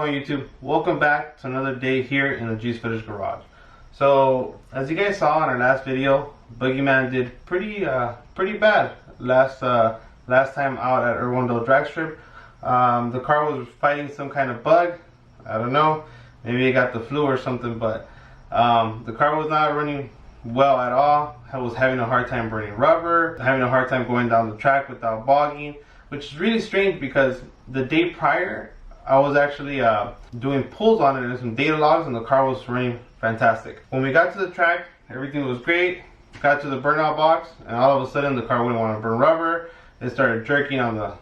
going on YouTube? Welcome back to another day here in the G's Footage Garage. So, as you guys saw in our last video, Boogieman did pretty bad last time out at Irwindale Drag Strip. The car was fighting some kind of bug. I don't know. Maybe it got the flu or something, but the car was not running well at all. I was having a hard time burning rubber, having a hard time going down the track without bogging, which is really strange because the day prior I was actually doing pulls on it and some data logs, and the car was running fantastic. When we got to the track, everything was great. Got to the burnout box, and all of a sudden the car wouldn't want to burn rubber. It started jerking on the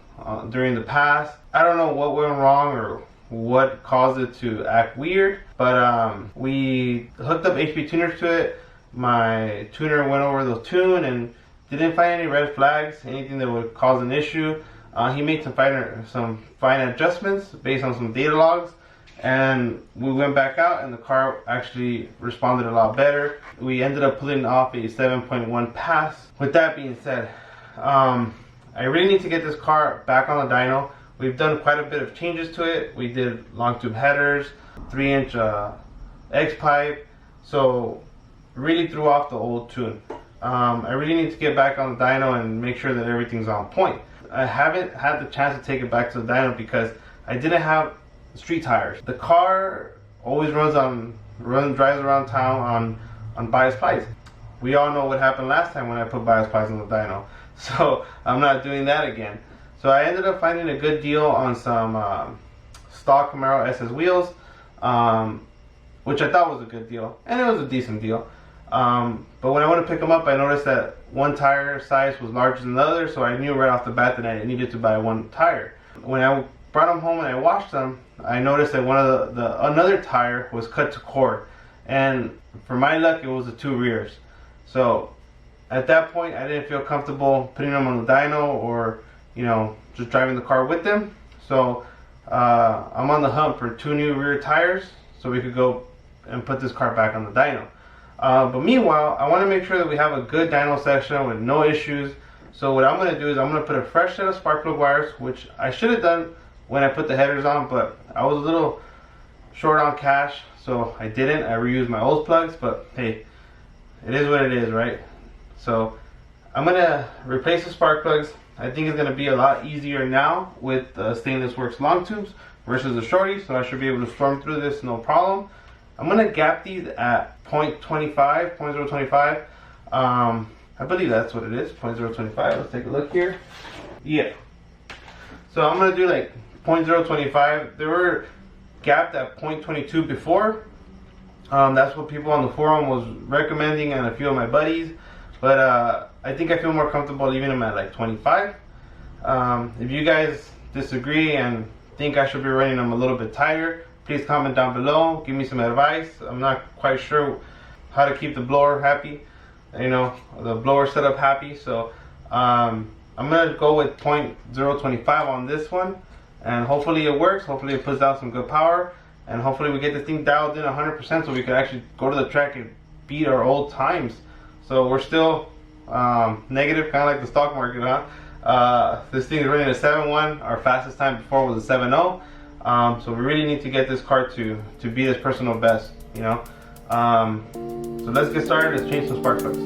during the pass. I don't know what went wrong or what caused it to act weird, but we hooked up HP tuners to it. My tuner went over the tune and didn't find any red flags, anything that would cause an issue. He made some fine adjustments based on some data logs, and we went back out and the car actually responded a lot better. We ended up pulling off a 7.1 pass. With that being said, I really need to get this car back on the dyno. We've done quite a bit of changes to it. We did long tube headers, 3-inch X pipe, so really threw off the old tune. I really need to get back on the dyno and make sure that everything's on point. I haven't had the chance to take it back to the dyno because I didn't have street tires. The car always drives around town on bias plies. We all know what happened last time when I put bias plies on the dyno, so I'm not doing that again. So I ended up finding a good deal on some stock Camaro SS wheels, which I thought was a good deal, and it was a decent deal. But when I went to pick them up, I noticed that one tire size was larger than the other, so I knew right off the bat that I needed to buy one tire. When I brought them home and I washed them, I noticed that one of another tire was cut to cord, and for my luck, it was the two rears. So at that point, I didn't feel comfortable putting them on the dyno or, you know, just driving the car with them. So I'm on the hunt for two new rear tires so we could go and put this car back on the dyno. But meanwhile, I want to make sure that we have a good dyno section with no issues. So what I'm going to do is I'm going to put a fresh set of spark plug wires, which I should have done when I put the headers on, but I was a little short on cash, so I didn't. I reused my old plugs, but hey, it is what it is, right? So I'm going to replace the spark plugs. I think it's going to be a lot easier now with Stainless Works long tubes versus the shorty, so I should be able to storm through this no problem. I'm going to gap these at 0.25. I believe that's what it is, 0.025. Let's take a look here. Yeah. So I'm going to do like 0.025. They were gapped at 0.22 before. That's what people on the forum was recommending and a few of my buddies. But I think I feel more comfortable leaving them at like 25. If you guys disagree and think I should be running them a little bit tighter, please comment down below, give me some advice. I'm not quite sure how to keep the blower happy, you know, the blower setup happy. So I'm gonna go with 0.025 on this one, and hopefully it works. Hopefully it puts out some good power, and hopefully we get this thing dialed in 100% so we can actually go to the track and beat our old times. So we're still negative, kind of like the stock market, huh? This thing is running a 7.1. Our fastest time before was a 7.0. So we really need to get this car to be this personal best, you know. So let's get started. Let's change some spark plugs.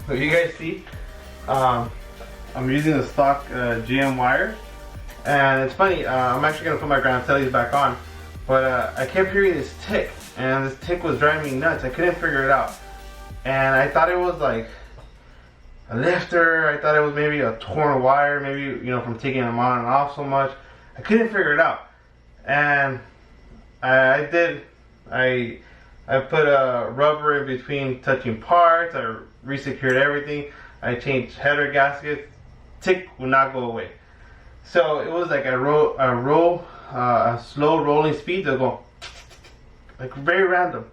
So you guys see, I'm using the stock GM wire, and it's funny, I'm actually going to put my ground tellies back on, but I kept hearing this tick, and this tick was driving me nuts. I couldn't figure it out, and I thought it was like a lifter. I thought it was maybe a torn wire, maybe, you know, from taking them on and off so much. I couldn't figure it out, and I put a rubber in between touching parts. I resecured everything. I changed header gaskets. Tick would not go away. So it was like a slow rolling speed that go like very random.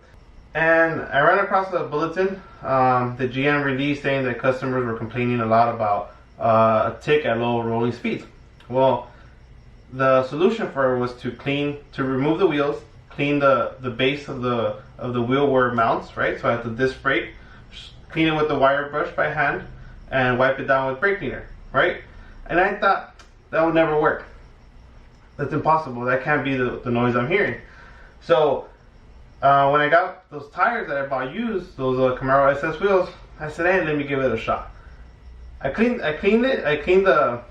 And I ran across a bulletin the GM released saying that customers were complaining a lot about a tick at low rolling speeds. Well, the solution for it was to remove the wheels, clean the base of the wheel where it mounts, right? So I have the disc brake, clean it with the wire brush by hand, and wipe it down with brake cleaner, right? And I thought that would never work. That's impossible. That can't be the noise I'm hearing. So when I got those tires that I bought used, those Camaro SS wheels, I said, hey, let me give it a shot. I cleaned it. I cleaned the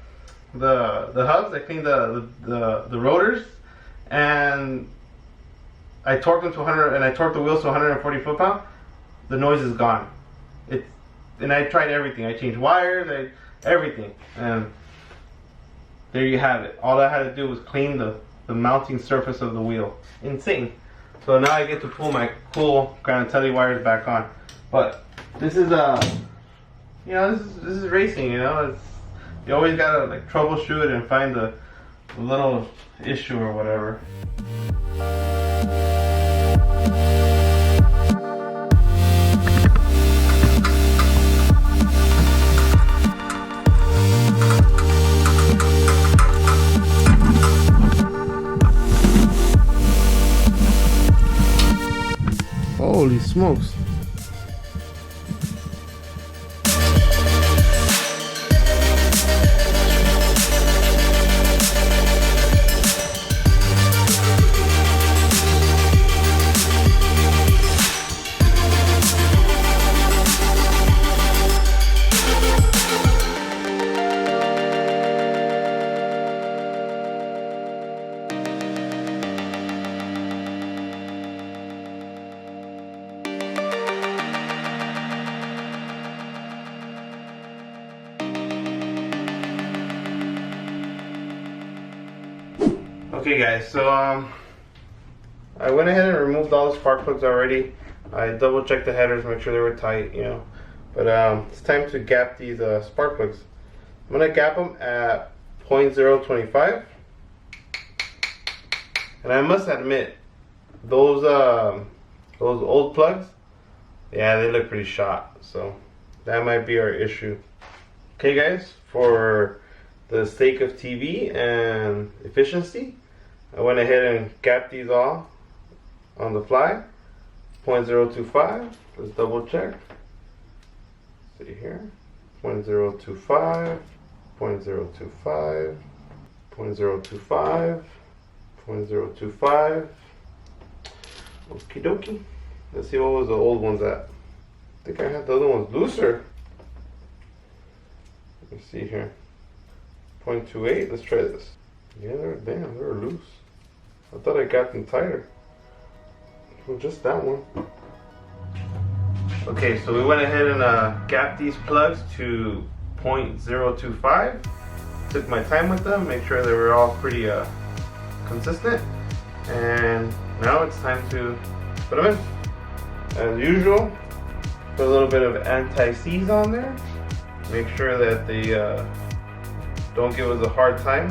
hubs. I cleaned the rotors, and I torqued them to 100, and I torqued the wheels to 140 foot-pound. The noise is gone. And I tried everything. I changed wires, everything, and there you have it. All I had to do was clean the mounting surface of the wheel. Insane. So now I get to pull my cool Granatelli wires back on. But this is you know, this is racing. You know, you always gotta like troubleshoot and find the little issue or whatever. Holy smokes. Okay guys, so I went ahead and removed all the spark plugs already. I double checked the headers, make sure they were tight, you know. But it's time to gap these spark plugs. I'm gonna gap them at 0.025. And I must admit, those old plugs, yeah, they look pretty shot. So that might be our issue. Okay guys, for the sake of TV and efficiency, I went ahead and gapped these all on the fly. 0.025. Let's double check. See here. 0.025. 0.025. 0.025. 0.025. Okie dokie. Let's see what was the old ones at. I think I had the other ones looser. Let's see here. 0.28. Let's try this. Yeah, they were loose. I thought I got them tighter. Well, just that one. Okay, so we went ahead and gapped these plugs to 0.025. Took my time with them, make sure they were all pretty consistent. And now it's time to put them in. As usual, put a little bit of anti-seize on there. Make sure that they don't give us a hard time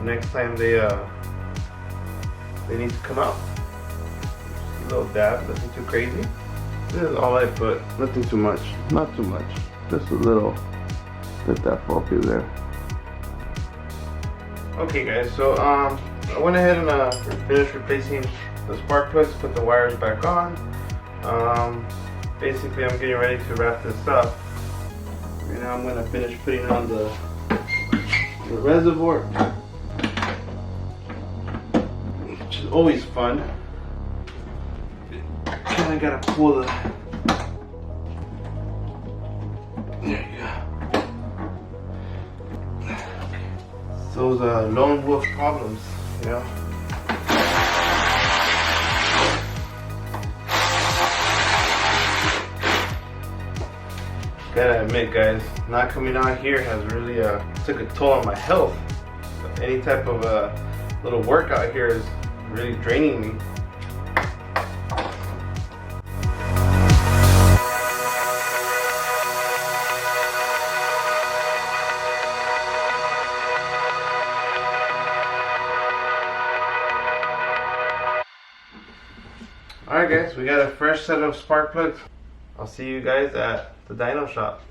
next time they need to come out. A little dab, nothing too crazy. This is all I put. Nothing too much. Not too much. Just a little. Let that fall through there. Okay guys, so I went ahead and finished replacing the spark plugs, put the wires back on. Basically I'm getting ready to wrap this up. Right now I'm going to finish putting on the reservoir, which is always fun. And I gotta pull the, there you go. Those lone wolf problems, you know. Gotta admit guys, not coming out here has really took a toll on my health. So any type of little workout here is really draining me. Alright guys, we got a fresh set of spark plugs. I'll see you guys at the dyno shop.